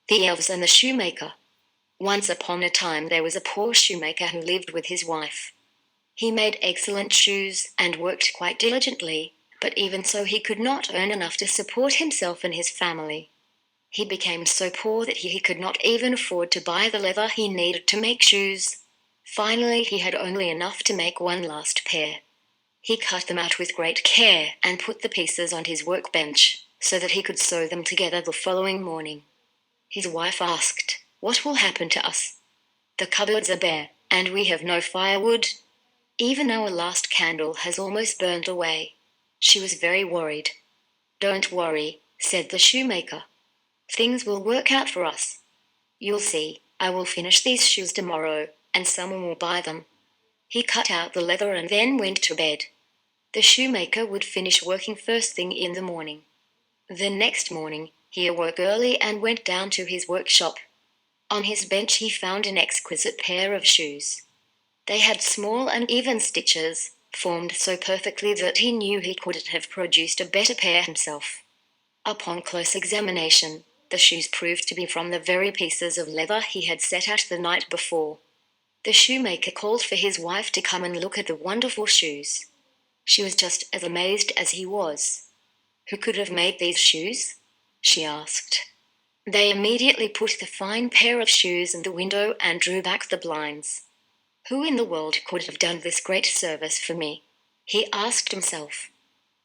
The Elves and the Shoemaker. Once upon a time there was a poor shoemaker who lived with his wife. He made excellent shoes and worked quite diligently, but even so he could not earn enough to support himself and his family. He became so poor that he could not even afford to buy the leather he needed to make shoes. Finally he had only enough to make one last pair. He cut them out with great care and put the pieces on his workbench, so that he could sew them together the following morning. His wife asked, "What will happen to us? The cupboards are bare, and we have no firewood. Even our last candle has almost burned away." She was very worried. "Don't worry," said the shoemaker. "Things will work out for us. You'll see, I will finish these shoes tomorrow, and someone will buy them." He cut out the leather and then went to bed. The shoemaker would finish working first thing in the morning. The next morning, he awoke early and went down to his workshop. On his bench he found an exquisite pair of shoes. They had small and even stitches, formed so perfectly that he knew he couldn't have produced a better pair himself. Upon close examination, the shoes proved to be from the very pieces of leather he had set out the night before. The shoemaker called for his wife to come and look at the wonderful shoes. She was just as amazed as he was. "Who could have made these shoes?" she asked. They immediately put the fine pair of shoes in the window and drew back the blinds. "Who in the world could have done this great service for me?" he asked himself.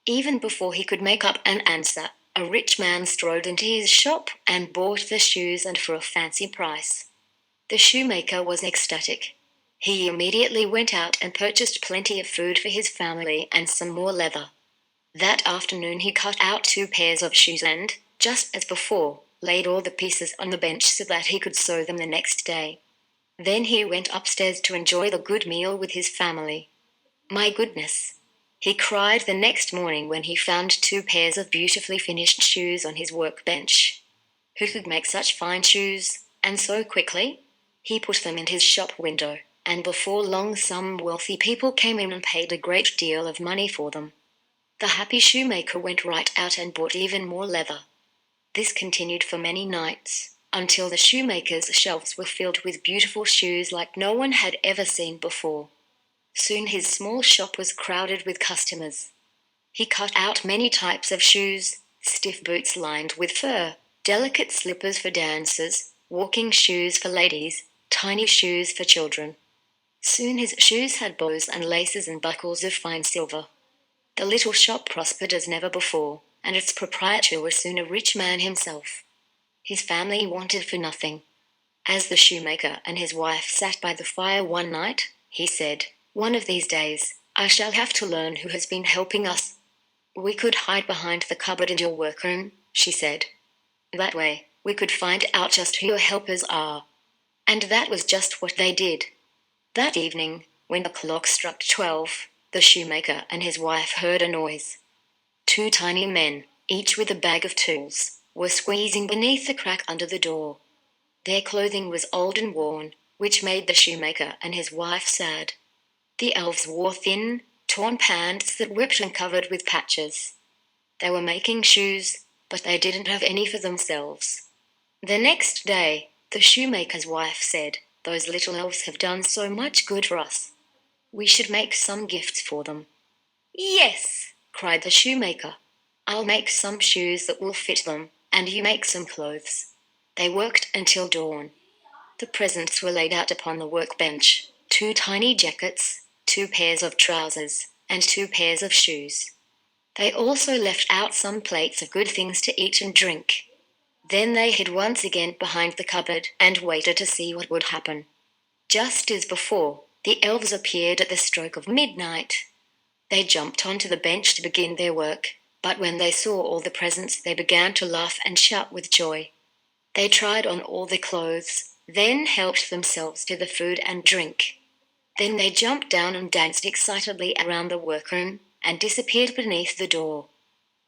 Even before he could make up an answer, a rich man strolled into his shop and bought the shoes, and for a fancy price. The shoemaker was ecstatic. He immediately went out and purchased plenty of food for his family and some more leather. That afternoon he cut out 2 pairs of shoes and, just as before, laid all the pieces on the bench so that he could sew them the next day. Then he went upstairs to enjoy the good meal with his family. "My goodness!" he cried the next morning when he found 2 pairs of beautifully finished shoes on his workbench. "Who could make such fine shoes, and so quickly?" He put them in his shop window, and before long some wealthy people came in and paid a great deal of money for them. The happy shoemaker went right out and bought even more leather. This continued for many nights, until the shoemaker's shelves were filled with beautiful shoes like no one had ever seen before. Soon his small shop was crowded with customers. He cut out many types of shoes: stiff boots lined with fur, delicate slippers for dancers, walking shoes for ladies, tiny shoes for children. Soon his shoes had bows and laces and buckles of fine silver. The little shop prospered as never before, and its proprietor was soon a rich man himself. His family wanted for nothing. As the shoemaker and his wife sat by the fire one night, he said, "One of these days, I shall have to learn who has been helping us." "We could hide behind the cupboard in your workroom," she said. "That way, we could find out just who your helpers are." And that was just what they did. That evening, when the clock struck 12, the shoemaker and his wife heard a noise. 2 tiny men, each with a bag of tools, were squeezing beneath the crack under the door. Their clothing was old and worn, which made the shoemaker and his wife sad. The elves wore thin, torn pants that ripped and covered with patches. They were making shoes, but they didn't have any for themselves. The next day, the shoemaker's wife said, "Those little elves have done so much good for us. We should make some gifts for them." "Yes," cried the shoemaker. "I'll make some shoes that will fit them, and you make some clothes." They worked until dawn. The presents were laid out upon the workbench: 2 tiny jackets, 2 pairs of trousers, and 2 pairs of shoes. They also left out some plates of good things to eat and drink. Then they hid once again behind the cupboard and waited to see what would happen. Just as before, the elves appeared at the stroke of midnight. They jumped onto the bench to begin their work, but when they saw all the presents they began to laugh and shout with joy. They tried on all the clothes, then helped themselves to the food and drink. Then they jumped down and danced excitedly around the workroom and disappeared beneath the door.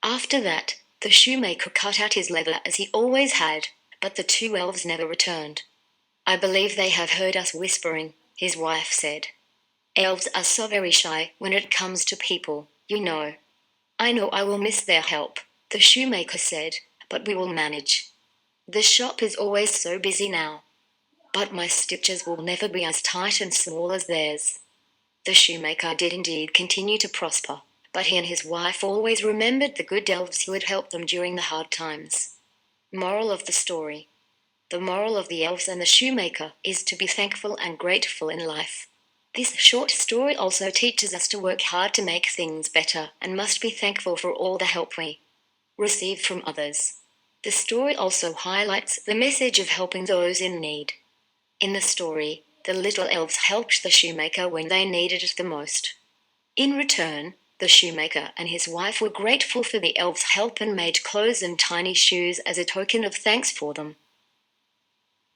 After that, the shoemaker cut out his leather as he always had, but the 2 elves never returned. "I believe they have heard us whispering," his wife said. "Elves are so very shy when it comes to people, you know." "I know I will miss their help," the shoemaker said, "but we will manage." The shop is always so busy now, but my stitches will never be as tight and small as theirs." The shoemaker did indeed continue to prosper, but he and his wife always remembered the good elves who had helped them during the hard times. Moral of the story. The moral of the elves and the shoemaker is to be thankful and grateful in life. This short story also teaches us to work hard to make things better and must be thankful for all the help we receive from others. The story also highlights the message of helping those in need. In the story, the little elves helped the shoemaker when they needed it the most. In return, the shoemaker and his wife were grateful for the elves' help and made clothes and tiny shoes as a token of thanks for them.